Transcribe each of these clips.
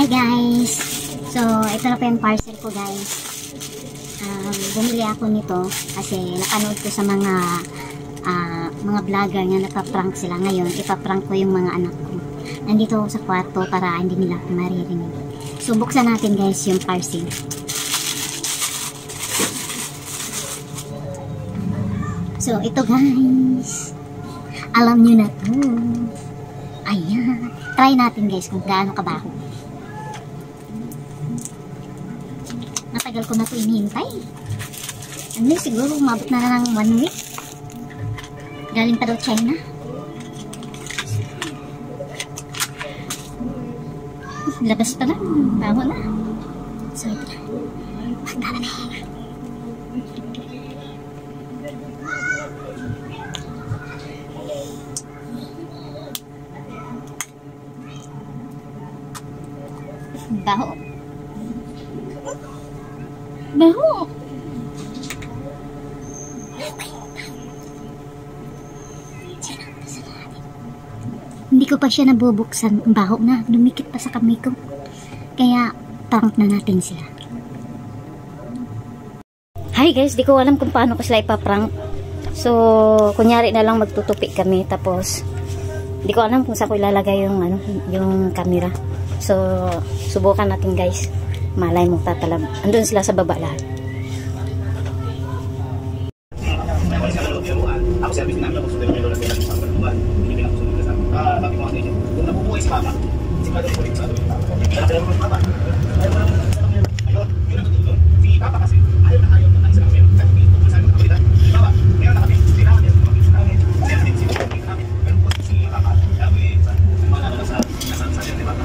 Hi guys! So, ito na po yung parcel ko guys. Bumili ako nito kasi napanood ko sa mga vlogger na nagpa-prank sila. Ngayon, ipaprank ko yung mga anak ko. Nandito ako sa kwarto para hindi nila maririnig. So, buksan natin guys yung parcel. So, ito guys. Alam nyo na to. Ayan. Try natin guys kung gaano kabaho. Matagal ko na ito inihintay. Ano siguro umabot na ng 1 week. Galing pa daw China. Labas pa lang. Baho na. So ito na. Magdala na. Baho. Baho. Hindi ko pa siya nabubuksan. Baho na. Lumikit pa sa kamay ko. Kaya, prank na natin sila. Hi guys, di ko alam kung paano ko sila ipaprank. So, kunyari na lang magtutupi kami. Tapos, di ko alam kung saan ko ilalagay yung camera. So, subukan natin guys. Malay mo tatalab. Andun sila sa baba lahat. Ako service namin ako sunod yung lang sa pagbubuan. Hindi pinakasunod ka sa sabi ko kasi kung nabubuhay si Papa, sigurado ko rin sa atin. Kaya pala mo Papa. Ayun, yun ang tutulong. Si Papa kasi ayaw na isa namin. Sabi ko ito sa kapalitan. Si Papa, meron na kami. Kailangan niya sa namin. Meron din si Papa namin. Meron po si Papa. Sabi sa mga nasa ni Papa.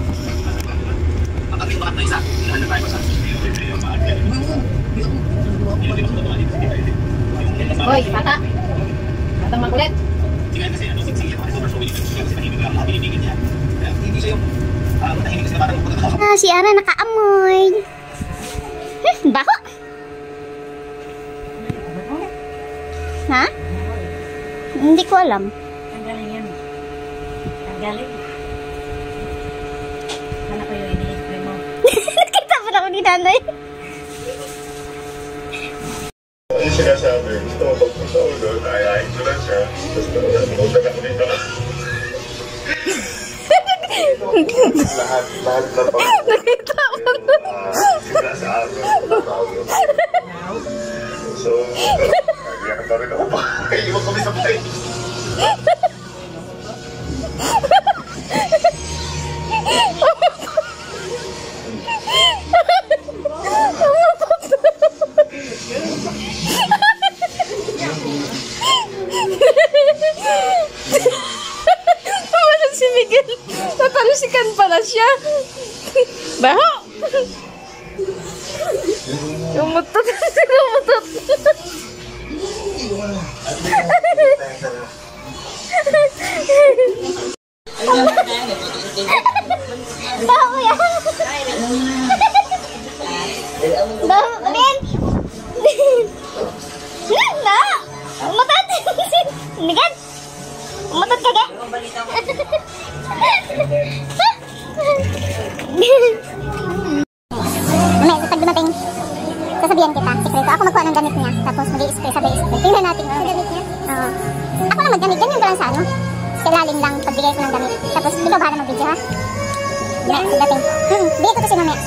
Makapit pa na isa. Ilan na tayo sa Hoy, bata! Batang makulit! Si Ara nakaamoy. Bako! Ha? Hindi ko alam. Tanggalin yan. Tanggalin. Kala ko yung ini-spray mo. Nakita pa na ako ni nanay. Ano sinasabi? Gusto mo pagpunta ko doon, ayayin ko lang siya. Tapos namutan ako dito. Lahat na pag... Nakita mo na. Sila sa amin. So, kaya ka rin ako pa. Iwan kami sa bahay. Wala si Miguel. Natalusikan pala siya. Baho! Umutot. Umutot. Baho yan. Baho. Ben! Na! Umutot. Miguel! Umutot ka ga? May pag dumating, sasabihan kita, sikreto. Ako magkuha ng gamit niya, tapos mag-i-spray, sabi-i-spray. Tingnan natin sa gamit niya. Oo. Ako lang mag-gamit, ganyan ko lang sa ano. Sa lalim lang, pagbigay ko ng gamit. Tapos, ikaw bahala mag-video ha? Yan, dating. Bigay ko to si mamaya.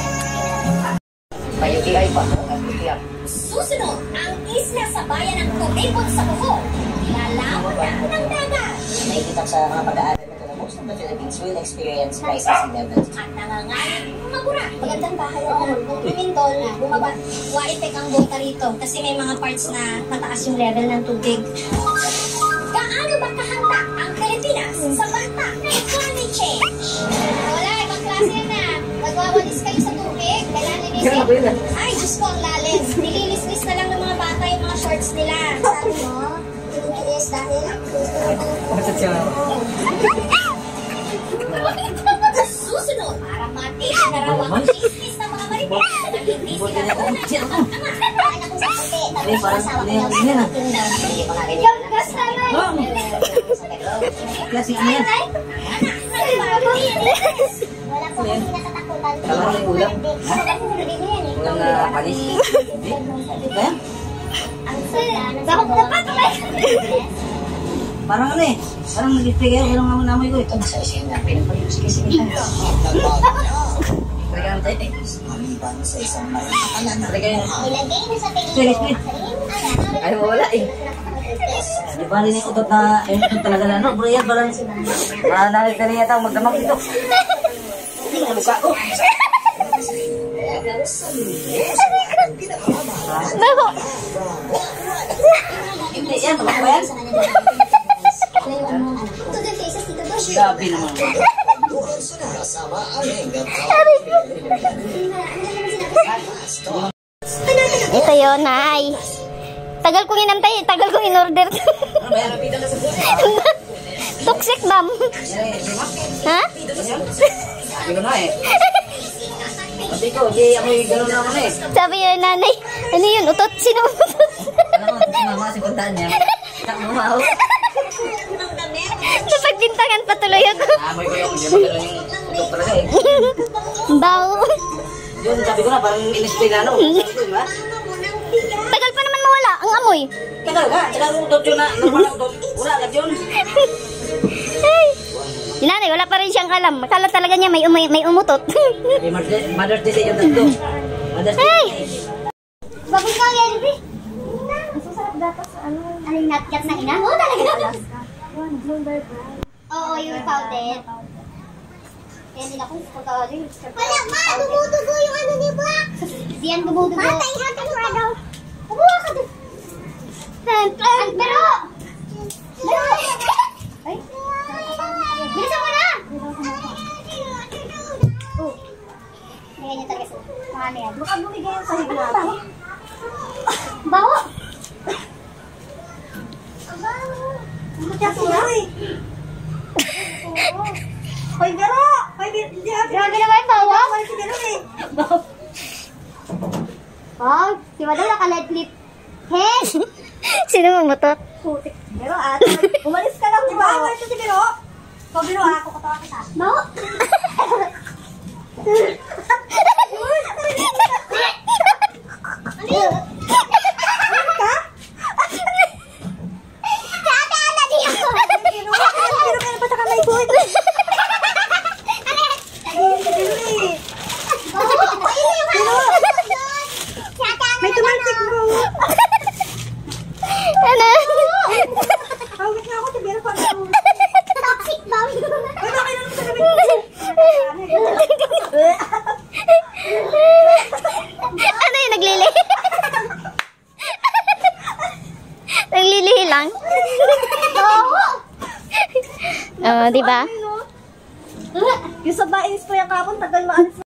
Payutiay pa. Susunod, ang isla sa bayan ng Tumipon sa Bohol. Lalawan na ng dagat. Nakikita sa mga pag-aaral na most of the Philippines will experience rising sea levels. At nangangalan mabura. Magandang bahay ako. Kung lumindol, bumaba. Waitek ang bota rito kasi may mga parts na mataas yung level ng tubig. Gaano ba kahanda ang Pilipinas sa banta ng climate change? Wala, ibang klase na. Magwawalis kayo sa tubig. Kailangan inisip. Ay, Diyos ko, ang lalim. Nililis-lis na lang ng mga bata yung mga shorts nila. Sabi mo, yes, dahil Masat siya. susunod para matis na raw ang chismis ng mga marites na hindi sila nauna sa ama. Anak ko sa kape, tapos asawa ko yung tindaw. Hindi ko nga rin yung gas naman. Klasik niya. Wala po kami natatakot. Kala may ulam. Ha? Ulam na panis. Ba? Bakit dapat? Parang ano eh. Parang nag-display kayo. Walang namoy ko eh. Sa isang na, pinapayos kasi kita. Talaga tayo eh. Maliban sa isang may Talaga yung... ilagay na sa Sige, sige. Ayaw mo wala eh. Di ba rin yung utot na... Yung utot talaga na ano. Bro yan parang... Nanalig na niya tao magdamag dito. Hindi ko naluka ko. Bako. Hindi yan. Tabak ba yan? Gabi naman. Ito yun, Nay. Tagal kong inantay, tagal kong in-order. Ano ba yan? Napita na sa buhay. Toxic, ma'am. Ha? Sabi ko na eh. Sabi ko, di ako yung gano'n naman eh. Sabi yun, nanay. Ano yun? Utot? Sino utot? Alam mo, si mama kasi puntaan niya. Tak mo ako. Napagbintangan patuloy ako. Amoy ko yung, di ba gano'n yung utot talaga eh. Bao. Yun, sabi ko na, parang in-spray na ano. Sabi ko, di ba? Tagal pa naman mawala ang amoy. Tagal ka, tsaka yung utot yun na, normal na utot. Wala agad yun. Ay. Si nanay, wala pa rin siyang alam. Akala talaga niya may umutot. Eh, Mother's Day sa yung tatlo. Mother's Day. Ay. Bakit ka yan, Ibi? Masasarap dapat sa ano? Ano yung nutcat ng ina? Oo, talaga. Oo, yung powder. Kaya din akong pagkawarin. Wala, ma! Dumudugo yung ano ni Black! Diyan dumudugo. Matay, hatang ka daw. Kumuha ka doon. Pero! Ay! Bilisan mo na! Oh. Ganyan niya talaga sa ano yan. Baka bumigay yung sahig natin. Bawo! Bawo! Hoy, Garo! Hoy, grabe naman yung bawa! Si Garo eh! Oh, si Madam naka-lead flip. Hey! Sino mamutot? Putik. Garo, ate. Umalis ka lang, di ba? Umalis ka si Garo. So, Garo, ako katawa kita. No? Ano yun? Ano ka? Si ate Ana, di ako! Garo ka na pa sa kamay ko. May tumalsik mo. Ano? Hawag na ako, sabihin pa ako. Toxic bomb. Ay, bakit naman sa gabi? Ano yung naglili? Naglilihi lang? Oo, di ba? Yung sa bainis ko yung kapon, tagal maalis